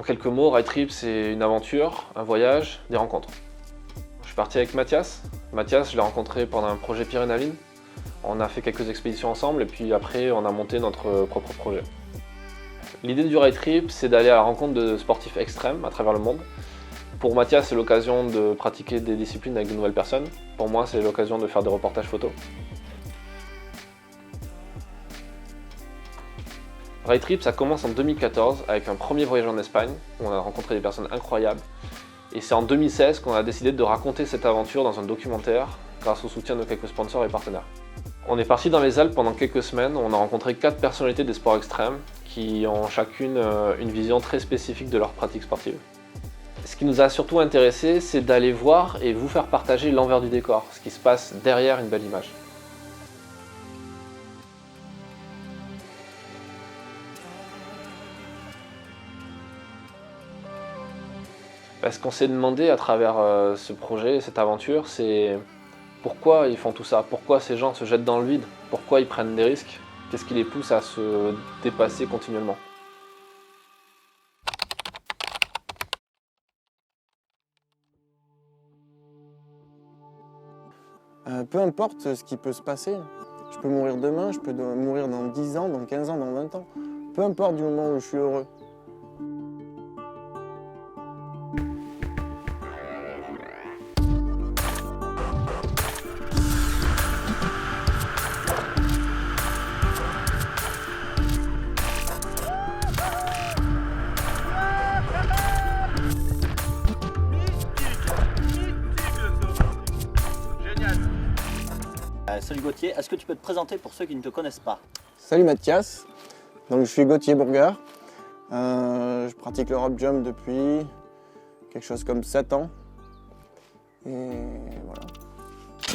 quelques mots, Ride Trip, c'est une aventure, un voyage, des rencontres. Je suis parti avec Mathias. Mathias, je l'ai rencontré pendant un projet Pyrénées. On a fait quelques expéditions ensemble et puis après, on a monté notre propre projet. L'idée du Ride Trip, c'est d'aller à la rencontre de sportifs extrêmes à travers le monde. Pour Mathias, c'est l'occasion de pratiquer des disciplines avec de nouvelles personnes. Pour moi, c'est l'occasion de faire des reportages photos. Ride Trip, ça commence en 2014 avec un premier voyage en Espagne où on a rencontré des personnes incroyables. Et c'est en 2016 qu'on a décidé de raconter cette aventure dans un documentaire grâce au soutien de quelques sponsors et partenaires. On est parti dans les Alpes pendant quelques semaines où on a rencontré 4 personnalités des sports extrêmes qui ont chacune une vision très spécifique de leur pratique sportive. Ce qui nous a surtout intéressé, c'est d'aller voir et vous faire partager l'envers du décor, ce qui se passe derrière une belle image. Ce qu'on s'est demandé à travers ce projet, cette aventure, c'est pourquoi ils font tout ça, pourquoi ces gens se jettent dans le vide, pourquoi ils prennent des risques, qu'est-ce qui les pousse à se dépasser continuellement. Peu importe ce qui peut se passer, je peux mourir demain, je peux mourir dans 10 ans, dans 15 ans, dans 20 ans. Peu importe du moment où je suis heureux. Salut Gauthier, est-ce que tu peux te présenter pour ceux qui ne te connaissent pas? Salut Mathias, donc je suis Gauthier Bourgard. Je pratique le rope jump depuis quelque chose comme 7 ans. Et voilà.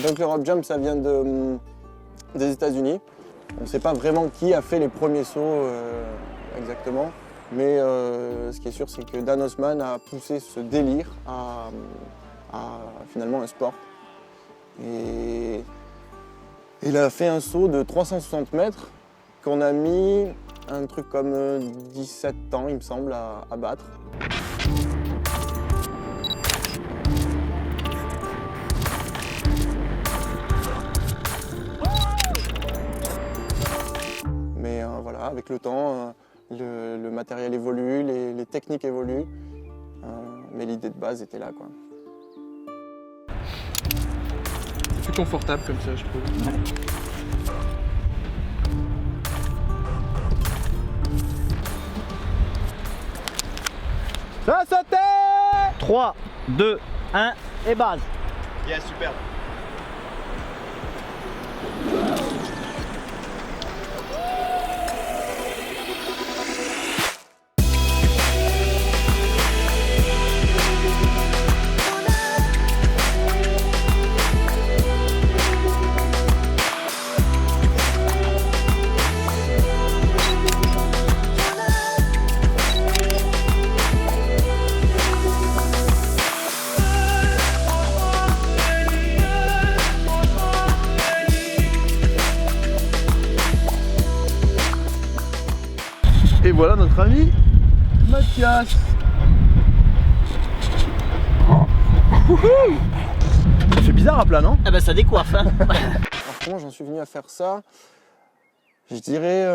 Donc le rope jump, ça vient des États-Unis. On ne sait pas vraiment qui a fait les premiers sauts exactement, mais ce qui est sûr, c'est que Dan Osman a poussé ce délire à finalement un sport. Et il a fait un saut de 360 mètres qu'on a mis un truc comme 17 ans, il me semble, à battre. Mais voilà, avec le temps, le matériel évolue, les techniques évoluent, mais l'idée de base était là, quoi. C'est plus confortable comme ça, je trouve. Ça a sauté 3, 2, 1 et base. Yes, super. Et voilà notre ami Mathias. Ça fait bizarre à plat, non? Ah bah ça décoiffe hein. Alors comment j'en suis venu à faire ça? Je dirais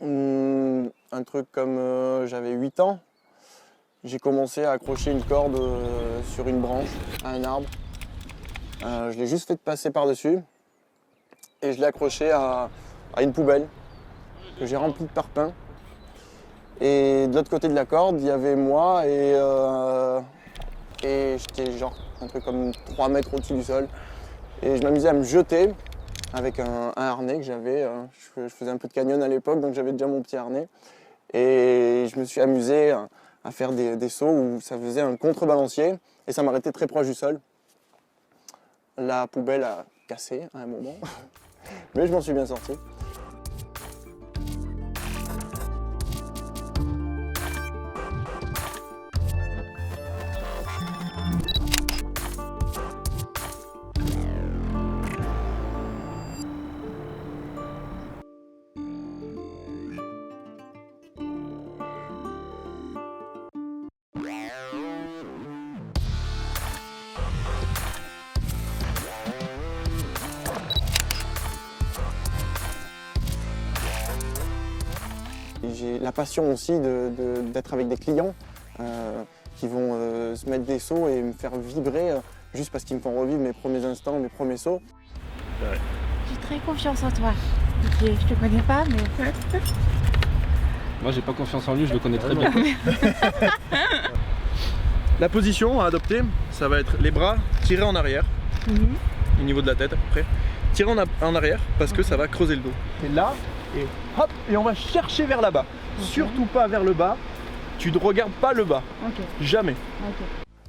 un truc comme j'avais 8 ans. J'ai commencé à accrocher une corde sur une branche à un arbre. Je l'ai juste fait passer par-dessus et je l'ai accroché à une poubelle que j'ai remplie de parpaings. Et de l'autre côté de la corde, il y avait moi et j'étais genre un truc comme 3 mètres au-dessus du sol. Et je m'amusais à me jeter avec un harnais que j'avais. Je faisais un peu de canyon à l'époque, donc j'avais déjà mon petit harnais. Et je me suis amusé à faire des sauts où ça faisait un contrebalancier et ça m'arrêtait très proche du sol. La poubelle a cassé à un moment, mais je m'en suis bien sorti. J'ai la passion aussi d'être avec des clients qui vont se mettre des sauts et me faire vibrer juste parce qu'ils me font revivre mes premiers instants, mes premiers sauts. J'ai très confiance en toi. Ok, je te connais pas, mais... Moi j'ai pas confiance en lui, je le connais très bien. La position à adopter, ça va être les bras tirés en arrière, au niveau de la tête à peu près. Tirer en arrière parce que ça va creuser le dos. Et là, et hop, et on va chercher vers là-bas. Surtout pas vers le bas. Tu ne regardes pas le bas. Jamais.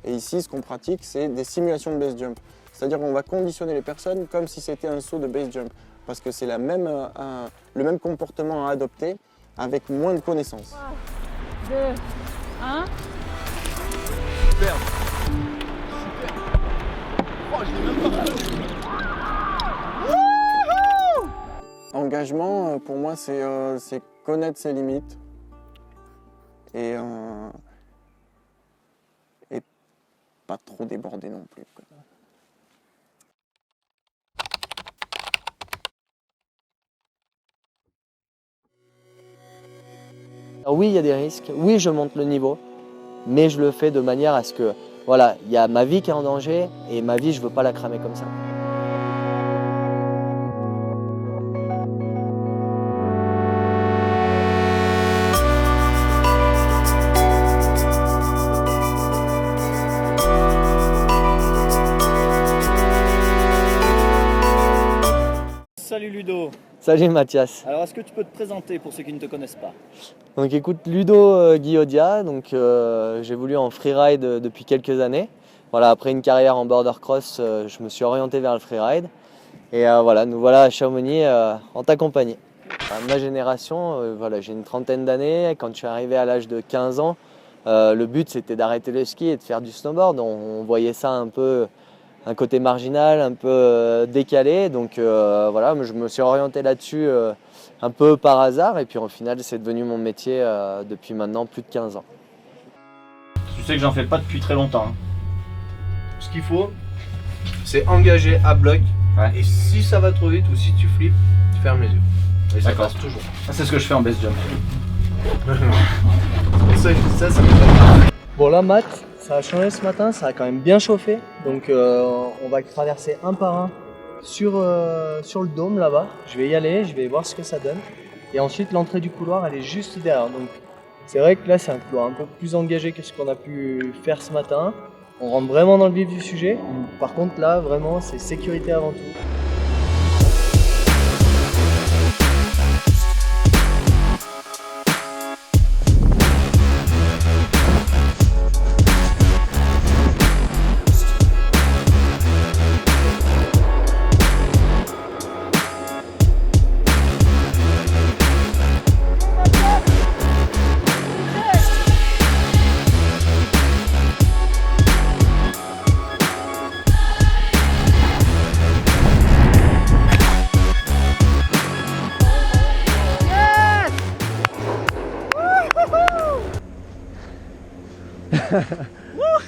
Et ici, ce qu'on pratique, c'est des simulations de base jump. C'est-à-dire qu'on va conditionner les personnes comme si c'était un saut de base jump. Parce que c'est le même comportement à adopter avec moins de connaissances. 3, 2, 1. Super. Oh, je l'ai même pas fait. Engagement, pour moi, c'est connaître ses limites et pas trop déborder non plus. Alors oui, il y a des risques, oui, je monte le niveau, mais je le fais de manière à ce que, voilà, il y a ma vie qui est en danger et ma vie, je ne veux pas la cramer comme ça. Salut Ludo. Salut Mathias. Alors est-ce que tu peux te présenter pour ceux qui ne te connaissent pas? Donc écoute, Ludo Guillodia, donc j'évolue en freeride depuis quelques années. Voilà, après une carrière en border cross, je me suis orienté vers le freeride. Et voilà, nous voilà à Chamonix en ta compagnie. Ma génération, voilà, j'ai une trentaine d'années. Quand je suis arrivé à l'âge de 15 ans, le but c'était d'arrêter le ski et de faire du snowboard. On voyait ça un peu, un côté marginal, un peu décalé. Donc voilà, je me suis orienté là-dessus un peu par hasard. Et puis au final, c'est devenu mon métier depuis maintenant plus de 15 ans. Tu sais que j'en fais pas depuis très longtemps. Ce qu'il faut, c'est engager à bloc. Ouais. Et si ça va trop vite ou si tu flippes, tu fermes les yeux. Et ça D'accord. passe toujours. C'est ce que je fais en base jump. ça me Bon là Matt, ça a changé ce matin, ça a quand même bien chauffé. Donc on va traverser un par un sur le dôme là-bas. Je vais y aller, je vais voir ce que ça donne. Et ensuite l'entrée du couloir elle est juste derrière. Donc c'est vrai que là c'est un couloir un peu plus engagé que ce qu'on a pu faire ce matin. On rentre vraiment dans le vif du sujet. Par contre là vraiment c'est sécurité avant tout.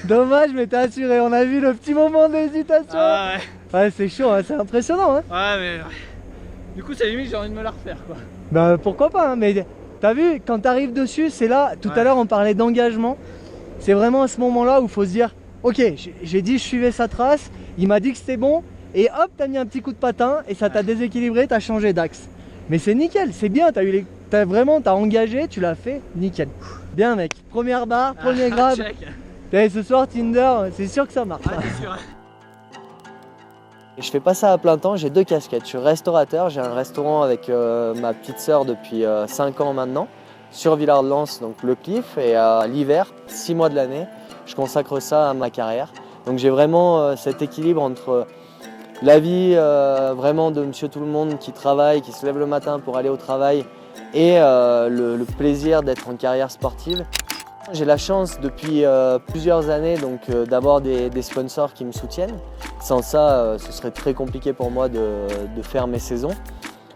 Dommage, mais t'as assuré, on a vu le petit moment d'hésitation. Ah Ouais, c'est chaud, hein, c'est impressionnant. Hein. ouais mais du coup ça limite j'ai envie de me la refaire quoi. Bah pourquoi pas, hein, mais t'as vu, quand t'arrives dessus, c'est là, tout à l'heure on parlait d'engagement. C'est vraiment à ce moment-là où il faut se dire, ok, j'ai dit je suivais sa trace, il m'a dit que c'était bon, et hop, t'as mis un petit coup de patin, et ça t'a déséquilibré, t'as changé d'axe. Mais c'est nickel, c'est bien, t'as engagé, tu l'as fait, nickel. Bien mec, première barre, premier grab. Ce soir Tinder, c'est sûr que ça marche. C'est sûr. Je fais pas ça à plein temps, j'ai deux casquettes. Je suis restaurateur, j'ai un restaurant avec ma petite sœur depuis 5 ans maintenant, sur Villard-de-Lans, donc le Cliff, et l'hiver, 6 mois de l'année, je consacre ça à ma carrière. Donc j'ai vraiment cet équilibre entre la vie vraiment de monsieur tout le monde qui travaille, qui se lève le matin pour aller au travail, et le plaisir d'être en carrière sportive. J'ai la chance depuis plusieurs années d'avoir des sponsors qui me soutiennent. Sans ça, ce serait très compliqué pour moi de faire mes saisons.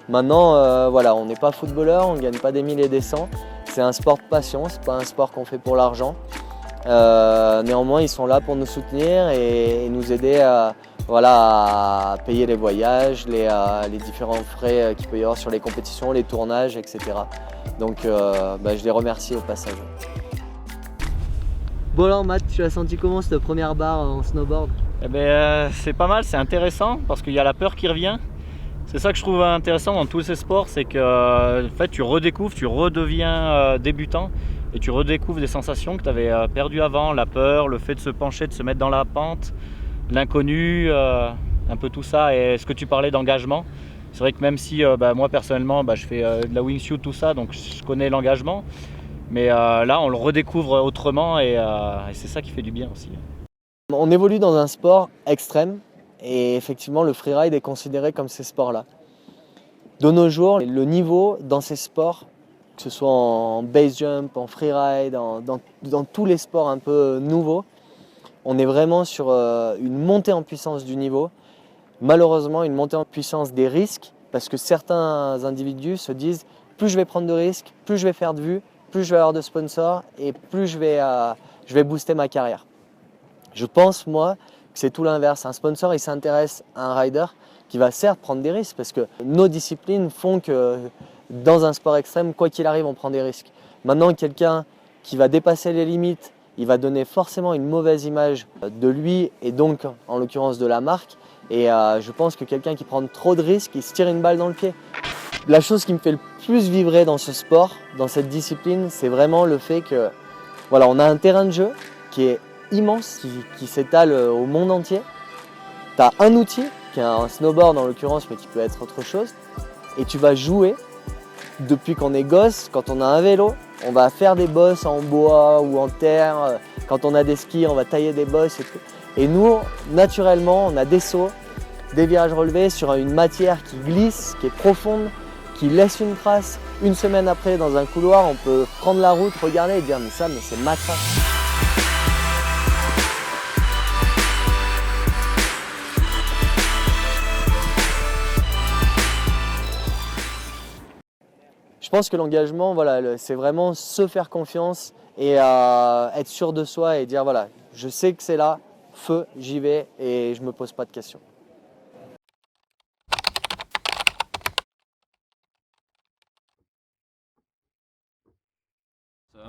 Maintenant, voilà, on n'est pas footballeur, on ne gagne pas des 1000 et des 100. C'est un sport de passion, c'est pas un sport qu'on fait pour l'argent. Néanmoins, ils sont là pour nous soutenir et nous aider à payer les voyages, les différents frais qu'il peut y avoir sur les compétitions, les tournages, etc. Donc je les remercie au passage. Bon alors Matt, tu as senti comment cette première barre en snowboard? C'est pas mal, c'est intéressant parce qu'il y a la peur qui revient. C'est ça que je trouve intéressant dans tous ces sports, c'est que en fait, tu redécouvres, tu redeviens débutant et tu redécouvres des sensations que tu avais perdues avant, la peur, le fait de se pencher, de se mettre dans la pente, l'inconnu, un peu tout ça. Et ce que tu parlais d'engagement, c'est vrai que même si moi personnellement je fais de la wingsuit, tout ça, donc je connais l'engagement, mais là on le redécouvre autrement et c'est ça qui fait du bien aussi. On évolue dans un sport extrême et effectivement le freeride est considéré comme ces sports-là. De nos jours, le niveau dans ces sports, que ce soit en base jump, en freeride, dans tous les sports un peu nouveaux, on est vraiment sur une montée en puissance du niveau. Malheureusement, une montée en puissance des risques, parce que certains individus se disent plus je vais prendre de risques, plus je vais faire de vues, plus je vais avoir de sponsors et plus je vais booster ma carrière. Je pense, moi, que c'est tout l'inverse. Un sponsor, il s'intéresse à un rider qui va certes prendre des risques, parce que nos disciplines font que dans un sport extrême, quoi qu'il arrive, on prend des risques. Maintenant, quelqu'un qui va dépasser les limites, il va donner forcément une mauvaise image de lui et donc, en l'occurrence, de la marque. Et je pense que quelqu'un qui prend trop de risques, il se tire une balle dans le pied. La chose qui me fait le plus vibrer dans ce sport, dans cette discipline, c'est vraiment le fait que voilà, on a un terrain de jeu qui est immense, qui s'étale au monde entier. Tu as un outil, qui est un snowboard en l'occurrence, mais qui peut être autre chose, et tu vas jouer depuis qu'on est gosse. Quand on a un vélo, on va faire des bosses en bois ou en terre. Quand on a des skis, on va tailler des bosses et tout. Et nous, naturellement, on a des sauts, des virages relevés sur une matière qui glisse, qui est profonde, qui laisse une trace. Une semaine après, dans un couloir, on peut prendre la route, regarder et dire mais c'est ma trace. Je pense que l'engagement, voilà, c'est vraiment se faire confiance et être sûr de soi et dire voilà, je sais que c'est là, feu, j'y vais et je me pose pas de questions.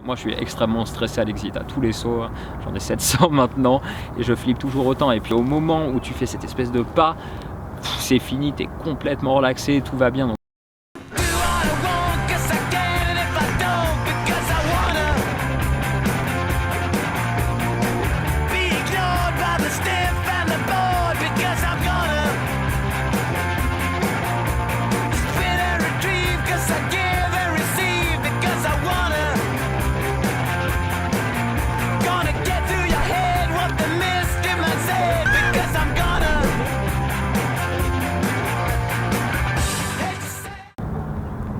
Moi je suis extrêmement stressé à l'exit, à tous les sauts, j'en ai 700 maintenant et je flippe toujours autant. Et puis au moment où tu fais cette espèce de pas, c'est fini, tu es complètement relaxé, tout va bien. Donc...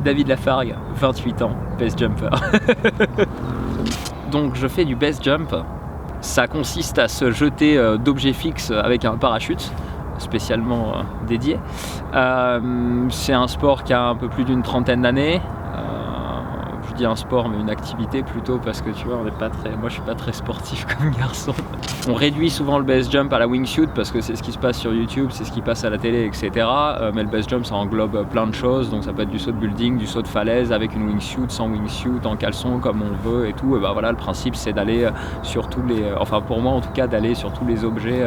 David Lafargue, 28 ans, base jumper. Donc je fais du base jump. Ça consiste à se jeter d'objets fixes avec un parachute spécialement dédié. C'est un sport qui a un peu plus d'une trentaine d'années. Je dis un sport mais une activité plutôt parce que tu vois moi je suis pas très sportif comme garçon. On réduit souvent le base jump à la wingsuit parce que c'est ce qui se passe sur YouTube, c'est ce qui passe à la télé, etc. Mais le base jump ça englobe plein de choses, donc ça peut être du saut de building, du saut de falaise avec une wingsuit, sans wingsuit, en caleçon comme on veut et tout. Et bah voilà, le principe c'est d'aller sur tous les, enfin pour moi en tout cas, d'aller sur tous les objets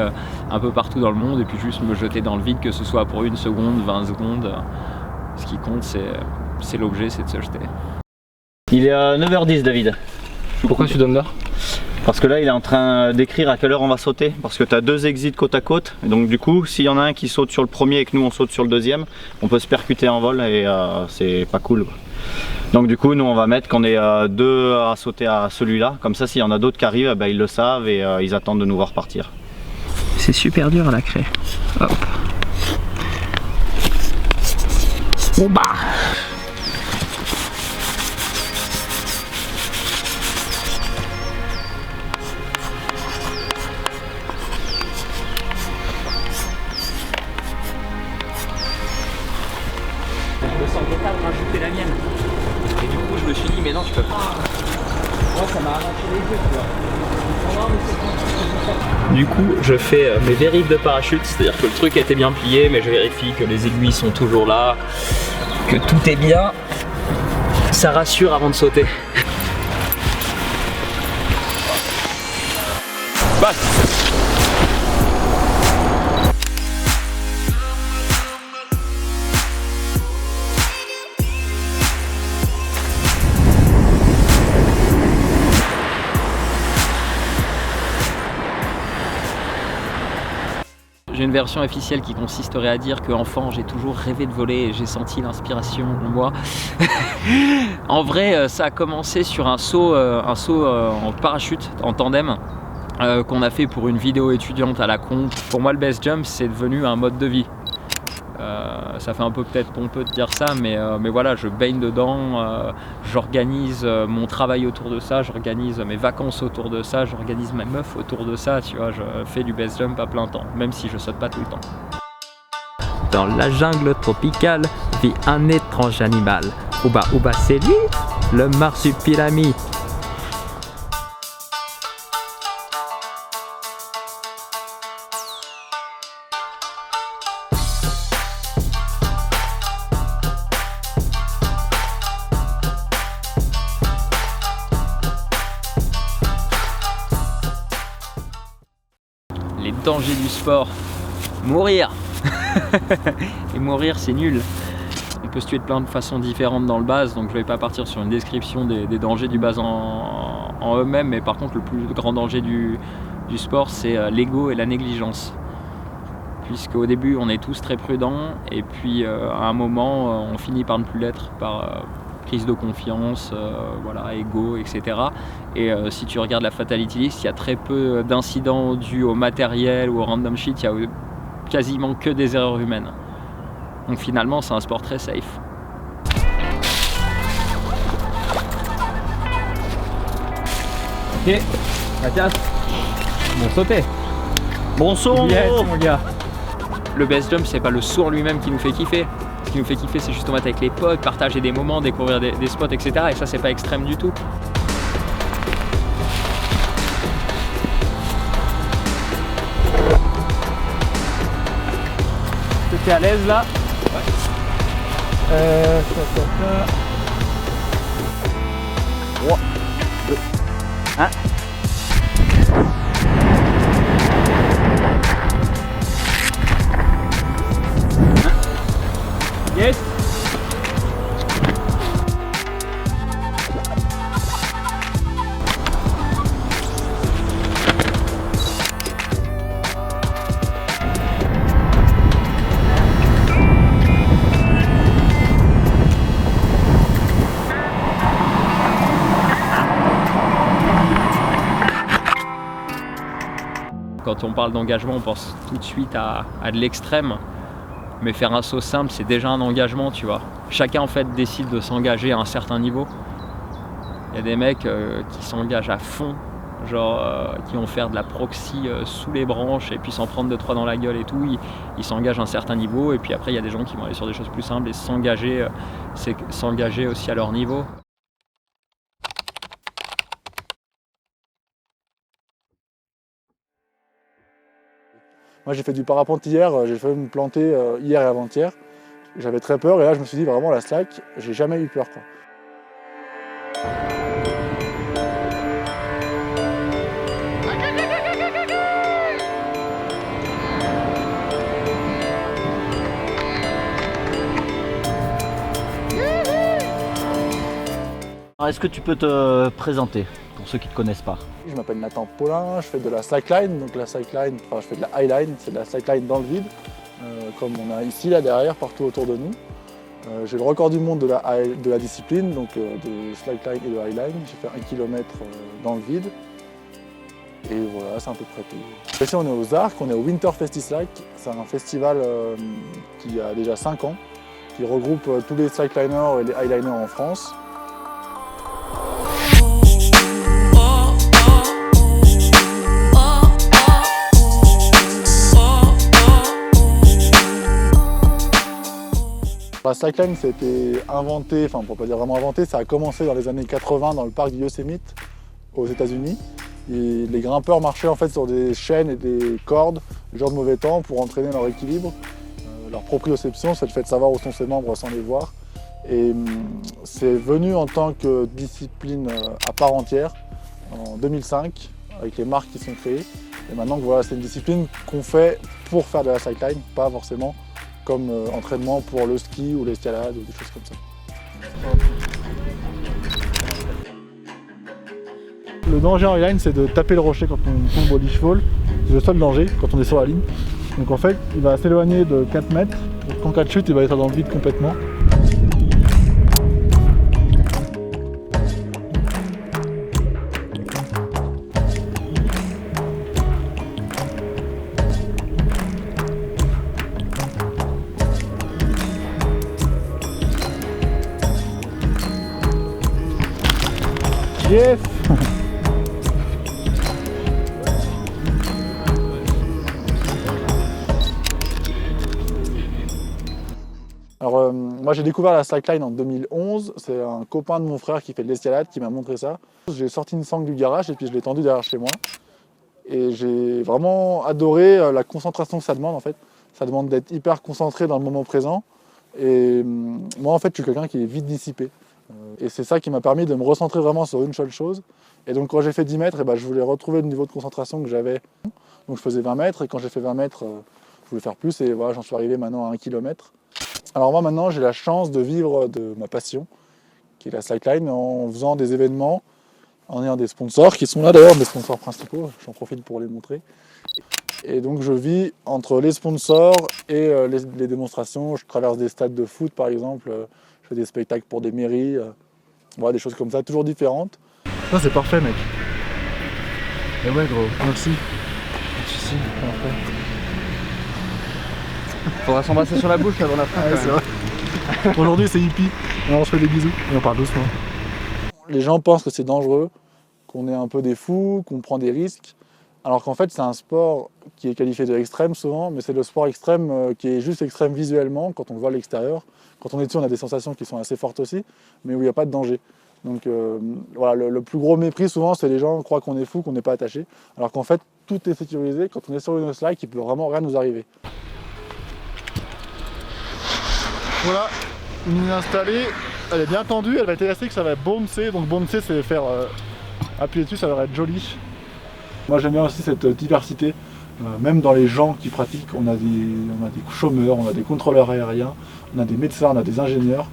un peu partout dans le monde et puis juste me jeter dans le vide, que ce soit pour 1 seconde, 20 secondes. Ce qui compte c'est l'objet, c'est de se jeter. Il est à 9h10 David. Pourquoi tu donnes l'heure? Parce que là il est en train d'écrire à quelle heure on va sauter. Parce que tu as 2 exits côte à côte. Et donc du coup s'il y en a un qui saute sur le premier et que nous on saute sur le deuxième, on peut se percuter en vol et c'est pas cool. Donc du coup nous on va mettre qu'on est 2 à sauter à celui-là. Comme ça s'il y en a d'autres qui arrivent, bah, ils le savent et ils attendent de nous voir partir. C'est super dur à la craie. Hop. Bon bah. Je me sens capable de rajouter la mienne. Et du coup je me suis dit mais non tu peux pas. Moi, ça m'a arraché les yeux, tu vois. Du coup, je fais mes vérifs de parachute, c'est-à-dire que le truc a été bien plié, mais je vérifie que les aiguilles sont toujours là, que tout est bien. Ça rassure avant de sauter. Passe. J'ai une version officielle qui consisterait à dire qu'enfant j'ai toujours rêvé de voler et j'ai senti l'inspiration en moi. En vrai, ça a commencé sur un saut en parachute, en tandem, qu'on a fait pour une vidéo étudiante à la con. Pour moi, le base jump, c'est devenu un mode de vie. Ça fait un peu peut-être pompeux de dire ça, mais voilà, je baigne dedans, j'organise mon travail autour de ça, j'organise mes vacances autour de ça, j'organise ma meuf autour de ça, tu vois, je fais du base jump à plein temps, même si je saute pas tout le temps. Dans la jungle tropicale vit un étrange animal. Ouba Ouba, c'est lui, le marsupilami. Les dangers du sport, mourir. Et mourir, c'est nul. On peut se tuer de plein de façons différentes dans le base, donc je vais pas partir sur une description des dangers du base en eux-mêmes, mais par contre le plus grand danger du sport, c'est l'ego et la négligence. Puisqu'au début on est tous très prudents, et puis à un moment on finit par ne plus l'être, par prise de confiance, voilà, ego, etc. Et si tu regardes la Fatality List, il y a très peu d'incidents dus au matériel ou au random shit, il y a quasiment que des erreurs humaines. Donc finalement c'est un sport très safe. Ok, Mathias, bon sauté. Bon saut, Yes, mon gars. Le base jump, c'est pas le saut en lui-même qui nous fait kiffer. Ce qui nous fait kiffer, c'est justement être avec les potes, partager des moments, découvrir des spots, etc. Et ça, c'est pas extrême du tout. T'es à l'aise là? Ouais. 3, 2, 1. Yes. Quand on parle d'engagement, on pense tout de suite à de l'extrême. Mais faire un saut simple, c'est déjà un engagement, tu vois. Chacun en fait décide de s'engager à un certain niveau. Il y a des mecs qui s'engagent à fond, genre qui vont faire de la proxy sous les branches et puis s'en prendre 2-3 dans la gueule et tout. Ils s'engagent à un certain niveau, et puis après il y a des gens qui vont aller sur des choses plus simples et s'engager, c'est s'engager aussi à leur niveau. Moi j'ai fait du parapente hier, j'ai failli me planter hier et avant-hier. J'avais très peur, et là je me suis dit vraiment la slack, j'ai jamais eu peur, quoi. Est-ce que tu peux te présenter pour ceux qui ne te connaissent pas? Je m'appelle Nathan Paulin, je fais de la slackline, donc la slackline, enfin je fais de la highline, c'est de la slackline dans le vide, comme on a ici, là derrière, partout autour de nous. J'ai le record du monde de la discipline, donc de slackline et de highline. J'ai fait 1 km dans le vide. Et voilà, c'est à peu près tout. Ici on est aux Arcs, on est au Winter Festi-Slack. C'est un festival qui a déjà 5 ans, qui regroupe tous les slackliners et les highliners en France. La slackline, ça a été inventé, enfin pour pas dire vraiment inventé, ça a commencé dans les années 80 dans le parc du Yosemite, aux États-Unis. Les grimpeurs marchaient en fait sur des chaînes et des cordes, le jour de mauvais temps, pour entraîner leur équilibre. Leur proprioception, c'est le fait de savoir où sont ses membres sans les voir. Et c'est venu en tant que discipline à part entière en 2005, avec les marques qui sont créées. Et maintenant, voilà, c'est une discipline qu'on fait pour faire de la slackline, pas forcément comme entraînement pour le ski ou l'escalade ou des choses comme ça. Le danger en highline, c'est de taper le rocher quand on tombe au leash fall. C'est le seul danger quand on est sur la ligne. Donc en fait, il va s'éloigner de 4 mètres. Donc en cas de chute, il va être dans le vide complètement. Yes! Alors moi j'ai découvert la slackline en 2011, c'est un copain de mon frère qui fait de l'escalade qui m'a montré ça. J'ai sorti une sangle du garage et puis je l'ai tendue derrière chez moi. Et j'ai vraiment adoré la concentration que ça demande en fait. Ça demande d'être hyper concentré dans le moment présent. Et moi en fait je suis quelqu'un qui est vite dissipé. Et c'est ça qui m'a permis de me recentrer vraiment sur une seule chose. Et donc quand j'ai fait 10 mètres, je voulais retrouver le niveau de concentration que j'avais. Donc je faisais 20 mètres et quand j'ai fait 20 mètres, je voulais faire plus et voilà, j'en suis arrivé maintenant à 1 km. Alors moi maintenant j'ai la chance de vivre de ma passion, qui est la slackline, en faisant des événements, en ayant des sponsors qui sont là d'ailleurs, mes sponsors principaux, j'en profite pour les montrer. Et donc je vis entre les sponsors et les démonstrations. Je traverse des stades de foot par exemple, je fais des spectacles pour des mairies, voilà, des choses comme ça, toujours différentes. Ça c'est parfait mec. Et ouais gros, merci. Pas de soucis, parfait. Faudra s'embrasser sur la bouche avant la fin. Ouais, c'est vrai. Aujourd'hui c'est hippie, on se fait des bisous et on parle doucement. Les gens pensent que c'est dangereux, qu'on est un peu des fous, qu'on prend des risques, alors qu'en fait c'est un sport qui est qualifié de extrême souvent, mais c'est le sport extrême qui est juste extrême visuellement quand on le voit à l'extérieur. Quand on est dessus on a des sensations qui sont assez fortes aussi, mais où il n'y a pas de danger. Donc voilà, le plus gros mépris souvent c'est les gens croient qu'on est fou, qu'on n'est pas attaché, alors qu'en fait tout est sécurisé. Quand on est sur une slide, il peut vraiment rien nous arriver. Voilà, une ligne installée, elle est bien tendue, elle va être élastique, ça va bouncer. Donc bouncer c'est faire appuyer dessus, ça va être joli. Moi j'aime bien aussi cette diversité, même dans les gens qui pratiquent, on a des chômeurs, on a des contrôleurs aériens, on a des médecins, on a des ingénieurs,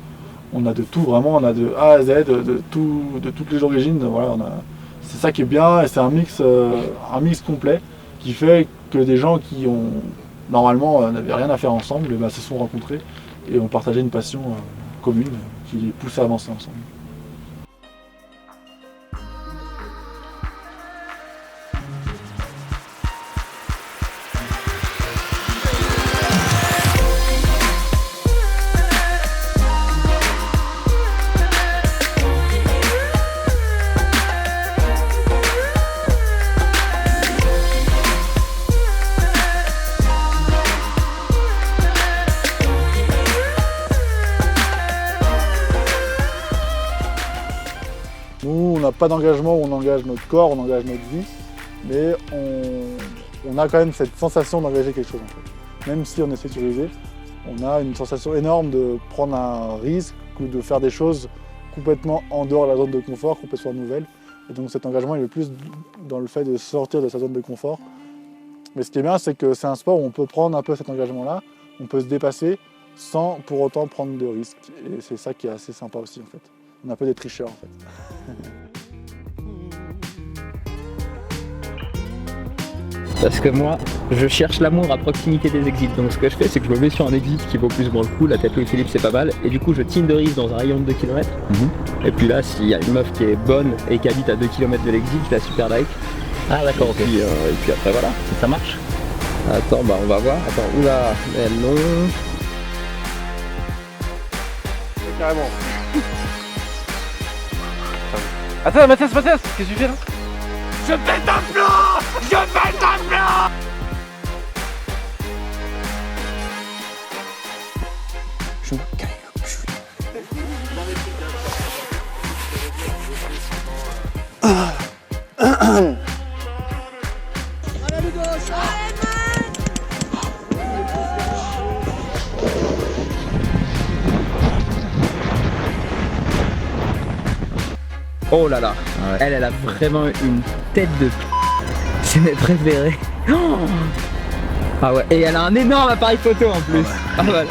on a de tout vraiment, on a de A à Z, de toutes les origines. Voilà, c'est ça qui est bien et c'est un mix complet qui fait que des gens qui ont normalement n'avaient rien à faire ensemble se sont rencontrés et ont partagé une passion commune qui les pousse à avancer ensemble. Nous, on n'a pas d'engagement où on engage notre corps, on engage notre vie, mais on a quand même cette sensation d'engager quelque chose en fait. Même si on est sécurisé, on a une sensation énorme de prendre un risque ou de faire des choses complètement en dehors de la zone de confort, complètement nouvelles. Et donc cet engagement il est plus dans le fait de sortir de sa zone de confort. Mais ce qui est bien, c'est que c'est un sport où on peut prendre un peu cet engagement-là, on peut se dépasser sans pour autant prendre de risques. Et c'est ça qui est assez sympa aussi en fait. On est un peu des tricheurs en fait. Parce que moi, je cherche l'amour à proximité des exits. Donc ce que je fais, c'est que je me mets sur un exit qui vaut plus ou moins le coup. La tête Louis-Philippe, c'est pas mal. Et du coup, je tinderise dans un rayon de 2 km. Et puis là, s'il y a une meuf qui est bonne et qui habite à 2 km de l'exit, je la super like. Ah d'accord, ok. Et puis après, voilà, ça marche. Attends, on va voir. Attends, oula, non. Carrément. Attends, Mathias, qu'est-ce que tu fais là? Je pète un plomb! Je pète un plomb! Je me caille le cul. Oh là là, elle a vraiment une tête de c'est mes préférés. Oh ah ouais, et elle a un énorme appareil photo en plus. Ah ouais.